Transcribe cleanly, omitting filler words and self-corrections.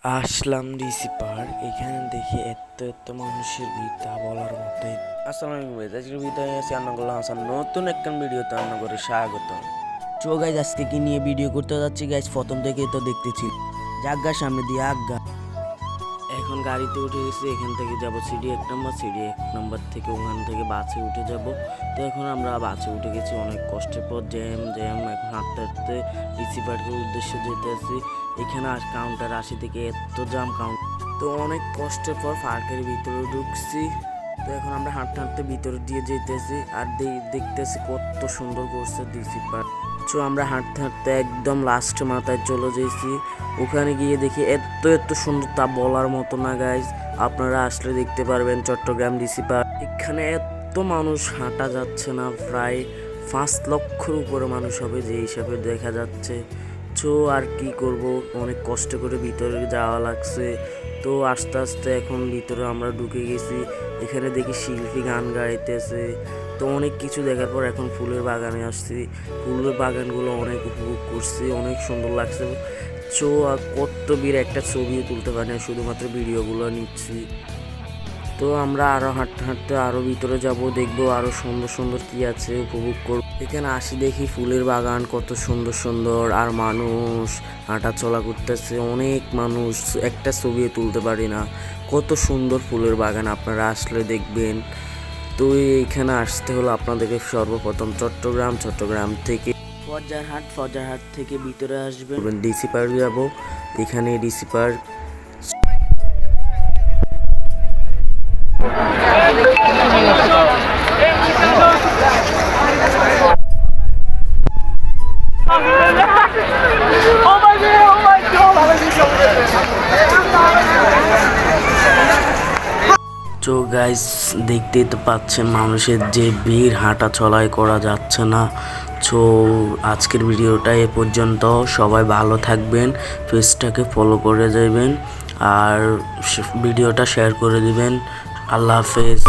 আসলাম DC park. এখানে দেখি এত এত মানুষের ভিড় তা বলার মতোই। আসসালামু আলাইকুম গাইস, আজকের ভিডিওতে আছি রান্না করলাম আসার নতুন একটা ভিডিওতে রান্না করে স্বাগত। চো গাইস, আজকে কি নিয়ে ভিডিও করতে যাচ্ছি গাইস, প্রথম থেকেই তো দেখতেছি জাগা সামনে দিয়ে আজ্ঞা। এখন গাড়িতে উঠে গেছি, এখান থেকে যাব সিডি 1 নম্বর, সিডি 1 নম্বর থেকে ওখান থেকে বাসে উঠে যাব। তো এখন আমরা বাসে উঠে গেছি, অনেক কষ্টের পর জ্যাম জ্যাম এখন হাঁটতে হাঁটতে ডিসি পার্কের উদ্দেশ্যে যেতে আছি। এখানে কাউন্টার 80 থেকে এত জাম কাউন্টার, তো অনেক কষ্টের পর পার্কের ভিতরে ঢুকছি। তো এখন আমরা হাঁটতে হাঁটতে ভিতর দিয়ে যেতেছি আর দেখতেছি কত সুন্দর করছে ডিসি পার্ক। তো আমরা হাঁটতে হাঁটতে একদম লাস্ট মাথায় চলে যেছি। ওখানে গিয়ে দেখি এত এত সুন্দর তা বলার মতো না গাইজ, আপনারা আসলে দেখতে পারবেন চট্টগ্রাম ডিসি পার্ক। এখানে এত মানুষ হাঁটা যাচ্ছে না, প্রায় 5 লক্ষের উপরে মানুষ হবে যে হিসাবে দেখা যাচ্ছে। তো আর কি করব, অনেক কষ্ট করে ভিতরে যাওয়া লাগছে। তো আস্তে আস্তে এখন ভিতরে আমরা ঢুকে গেছি। এখানে দেখি শিল্পী গান গাইতেছে। তো অনেক কিছু দেখার পর এখন ফুলের বাগানে আসছি। ফুলের বাগানগুলো অনেক উপভোগ করছি, অনেক সুন্দর লাগছে। তো কত বীর একটা ছবিও তুলতে পারি না, শুধুমাত্র ভিডিওগুলো নিচ্ছি। তো আমরা আরো হাঁটতে হাঁটতে আরো ভিতরে যাব, দেখবো আরো সুন্দর সুন্দর কি আছে, উপভোগ করব। এখানে আসি দেখি ফুলের বাগান কত সুন্দর সুন্দর, আর মানুষ হাঁটা চলা করতেছে, অনেক মানুষ, একটা ছবিও তুলতে পারি না। কত সুন্দর ফুলের বাগান, আপনারা আসলে দেখবেন। তো এইখানে আসতে হলো আপনাদেরকে সর্বপ্রথম চট্টগ্রাম থেকে ফজারহাট থেকে ভিতরে আসবেন, ডিসি পার্ক যাব। এখানে ডিসি পার্ক। তো গাইস, দেখতেই তো পাচ্ছেন মানুষের যে ভিড়, হাঁটা চলাই করা যাচ্ছে না। তো আজকের ভিডিওটা এ পর্যন্ত। সবাই ভালো থাকবেন, পেজটাকে ফলো করে যাবেন আর ভিডিওটা শেয়ার করে দিবেন। আল্লাহ হাফেজ।